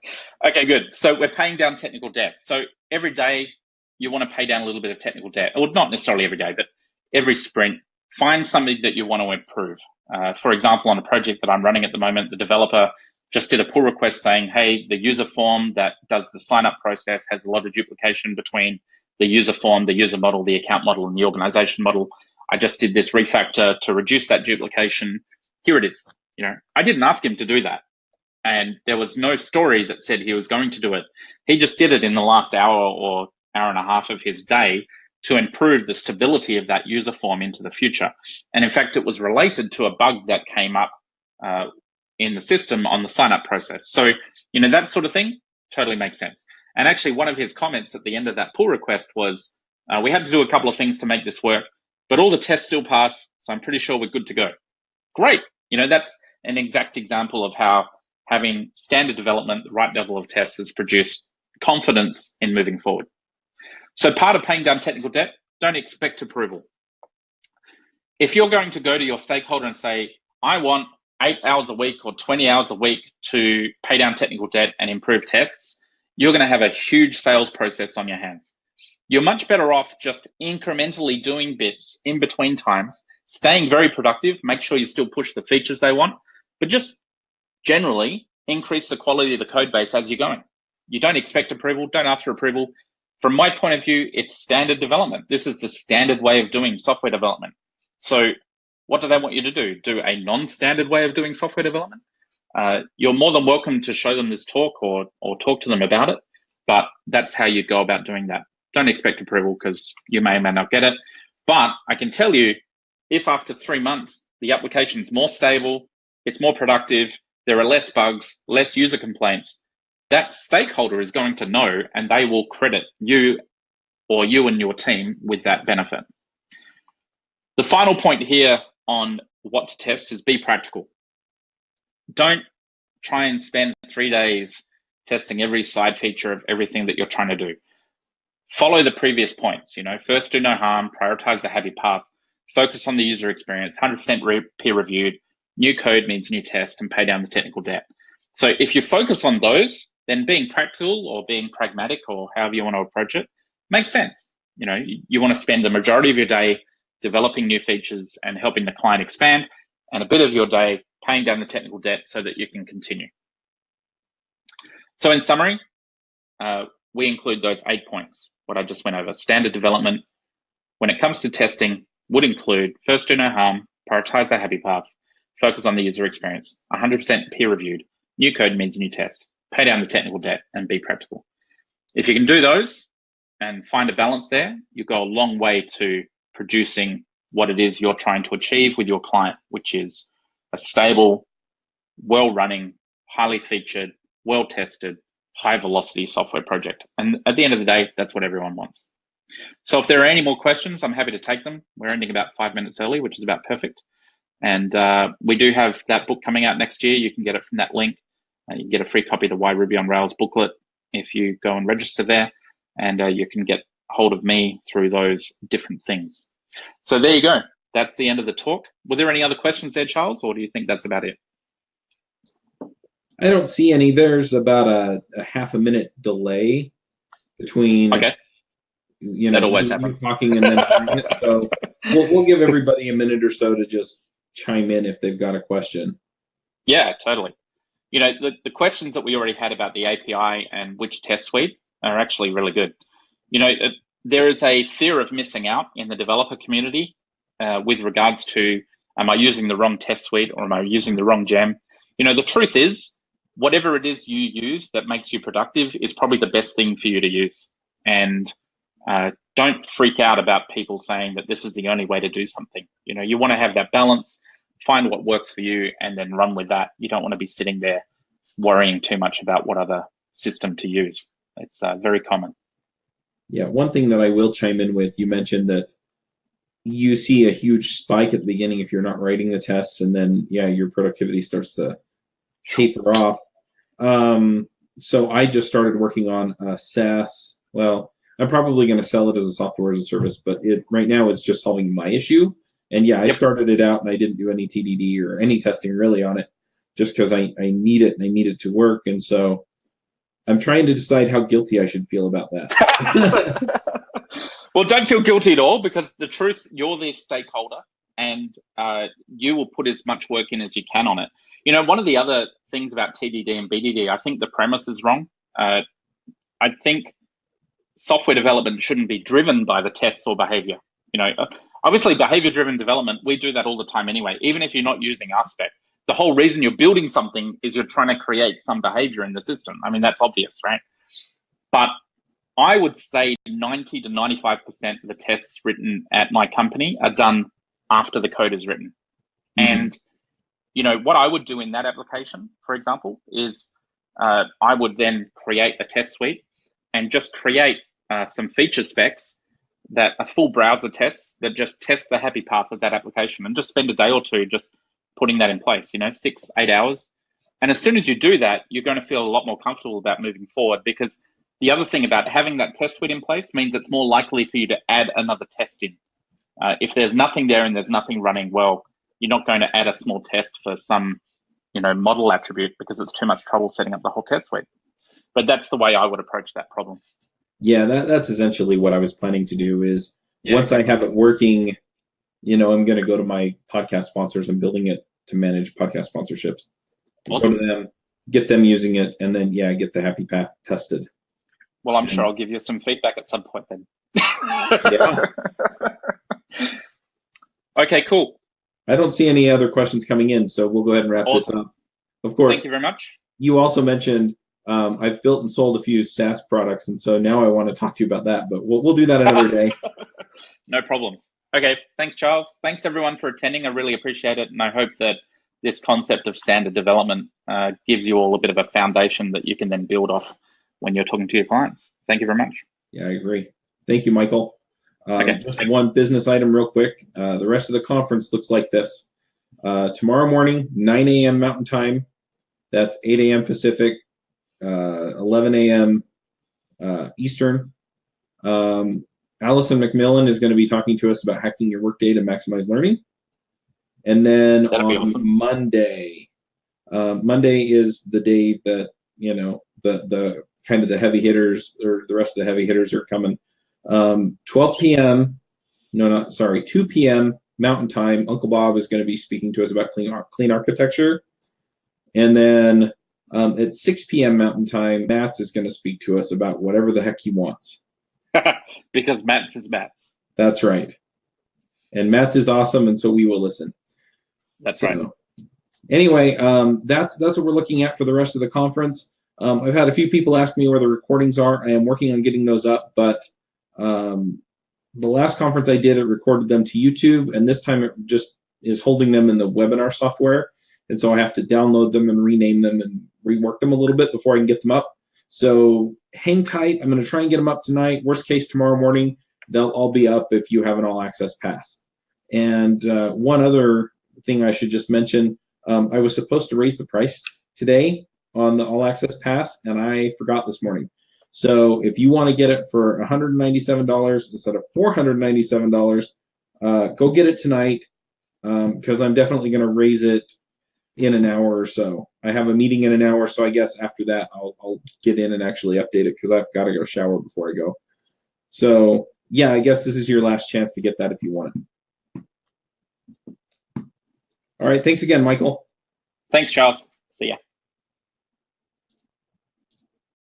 Okay, good. So we're paying down technical debt. So every day you want to pay down a little bit of technical debt. Well, not necessarily every day, but every sprint, find something that you want to improve. For example, on a project that I'm running at the moment, the developer just did a pull request saying, hey, the user form that does the sign up process has a lot of duplication between the user form, the user model, the account model, and the organization model. I just did this refactor to reduce that duplication. Here it is. I didn't ask him to do that. And there was no story that said he was going to do it. He just did it in the last hour or hour and a half of his day to improve the stability of that user form into the future. And in fact, it was related to a bug that came up in the system on the sign-up process. So, that sort of thing totally makes sense. And actually, one of his comments at the end of that pull request was, we had to do a couple of things to make this work, but all the tests still pass, so I'm pretty sure we're good to go. Great. That's an exact example of how having standard development, the right level of tests, has produced confidence in moving forward. So part of paying down technical debt, don't expect approval. If you're going to go to your stakeholder and say, I want 8 hours a week or 20 hours a week to pay down technical debt and improve tests, you're going to have a huge sales process on your hands. You're much better off just incrementally doing bits in between times, staying very productive, make sure you still push the features they want, but just generally increase the quality of the code base as you're going. You don't expect approval, don't ask for approval. From my point of view, it's standard development. This is the standard way of doing software development. So what do they want you to do? Do a non-standard way of doing software development? You're more than welcome to show them this talk or talk to them about it, but that's how you go about doing that. Don't expect approval because you may or may not get it. But I can tell you, if after 3 months, the application is more stable, it's more productive, there are less bugs, less user complaints, that stakeholder is going to know and they will credit you or you and your team with that benefit. The final point here on what to test is be practical. Don't try and spend 3 days testing every side feature of everything that you're trying to do. Follow the previous points, first do no harm, prioritize the happy path, focus on the user experience, 100% peer reviewed, new code means new test, and pay down the technical debt. So if you focus on those, then being practical or being pragmatic or however you want to approach it makes sense. You want to spend the majority of your day developing new features and helping the client expand, and a bit of your day paying down the technical debt so that you can continue. So in summary, we include those 8 points, what I just went over. Standard development, when it comes to testing, would include first do no harm, prioritize the happy path, focus on the user experience, 100% peer reviewed, new code means new test, pay down the technical debt, and be practical. If you can do those and find a balance there, you go a long way to producing what it is you're trying to achieve with your client, which is a stable, well-running, highly featured, well-tested, high-velocity software project. And at the end of the day, that's what everyone wants. So if there are any more questions, I'm happy to take them. We're ending about 5 minutes early, which is about perfect. And we do have that book coming out next year. You can get it from that link. You can get a free copy of the Why Ruby on Rails booklet if you go and register there. And you can get hold of me through those different things. So there you go. That's the end of the talk. Were there any other questions there, Charles, or do you think that's about it? I don't see any. There's about a half a minute delay between that always happens. Talking and then so we'll give everybody a minute or so to just chime in if they've got a question. Yeah, totally. The questions that we already had about the API and which test suite are actually really good. There is a fear of missing out in the developer community with regards to, am I using the wrong test suite or am I using the wrong gem? The truth is, whatever it is you use that makes you productive is probably the best thing for you to use. And don't freak out about people saying that this is the only way to do something. You want to have that balance, find what works for you, and then run with that. You don't want to be sitting there worrying too much about what other system to use. It's very common. Yeah, one thing that I will chime in with, you mentioned that you see a huge spike at the beginning if you're not writing the tests, and then yeah, your productivity starts to taper off. So I just started working on SaaS. Well, I'm probably going to sell it as a software as a service, but right now it's just solving my issue. And yeah, I started it out and I didn't do any TDD or any testing really on it, just because I need it and I need it to work. And so I'm trying to decide how guilty I should feel about that. Well, don't feel guilty at all, because the truth, you're the stakeholder, and you will put as much work in as you can on it. You know, one of the other things about TDD and BDD, I think the premise is wrong. I think software development shouldn't be driven by the tests or behavior. You know, obviously behavior-driven development, we do that all the time anyway, even if you're not using Aspect. The whole reason you're building something is you're trying to create some behavior in the system. I mean, that's obvious, right? But I would say 90 to 95% of the tests written at my company are done after the code is written. And, you know, what I would do in that application, for example, is I would then create a test suite and just create some feature specs that are full browser tests that just test the happy path of that application, and just spend a day or two just putting that in place, you know, 6-8 hours. And as soon as you do that, you're going to feel a lot more comfortable about moving forward, because the other thing about having that test suite in place means it's more likely for you to add another test in. If there's nothing there and there's nothing running well, you're not going to add a small test for some, you know, model attribute, because it's too much trouble setting up the whole test suite. But that's the way I would approach that problem. Yeah, that's essentially what I was planning to do is once I have it working, you know, I'm going to go to my podcast sponsors. I'm building it to manage podcast sponsorships. Awesome. Go to them, get them using it, and then, yeah, get the happy path tested. Well, I'm sure I'll give you some feedback at some point then. Yeah. Okay, cool. I don't see any other questions coming in, so we'll go ahead and wrap this up. Of course. Thank you very much. You also mentioned I've built and sold a few SaaS products, and so now I want to talk to you about that, but we'll do that another day. No problem. Okay, thanks, Charles. Thanks, everyone, for attending. I really appreciate it, and I hope that this concept of standard development gives you all a bit of a foundation that you can then build off when you're talking to your clients. Thank you very much. Yeah, I agree. Thank you, Michael. Okay. Just one business item real quick. The rest of the conference looks like this. Tomorrow morning, 9 a.m. Mountain Time. That's 8 a.m. Pacific, 11 a.m. Eastern. Allison McMillan is going to be talking to us about hacking your workday to maximize learning. And then on Monday, Monday is the day that, you know, the kind of the heavy hitters, or the rest of the heavy hitters are coming. 12 p.m. No, not sorry, 2 p.m. Mountain Time. Uncle Bob is going to be speaking to us about clean architecture. And then at 6 p.m. Mountain Time, Mats is going to speak to us about whatever the heck he wants. Because Mats is Mats. That's right. And Mats is awesome, and so we will listen. That's right. Anyway, that's what we're looking at for the rest of the conference. I've had a few people ask me where the recordings are. I am working on getting those up, but the last conference I did, it recorded them to YouTube, and this time it just is holding them in the webinar software. And so I have to download them and rename them and rework them a little bit before I can get them up. So hang tight. I'm going to try and get them up tonight. Worst case, tomorrow morning, they'll all be up if you have an all access pass. And one other thing I should just mention, I was supposed to raise the price today on the all access pass, and I forgot this morning. So if you want to get it for $197 instead of $497, go get it tonight, because I'm definitely going to raise it in an hour or so. I have a meeting in an hour, so I guess after that I'll get in and actually update it, because I've got to go shower before I go. So yeah, I guess this is your last chance to get that if you want it. All right, thanks again, Michael. Thanks, Charles. See ya.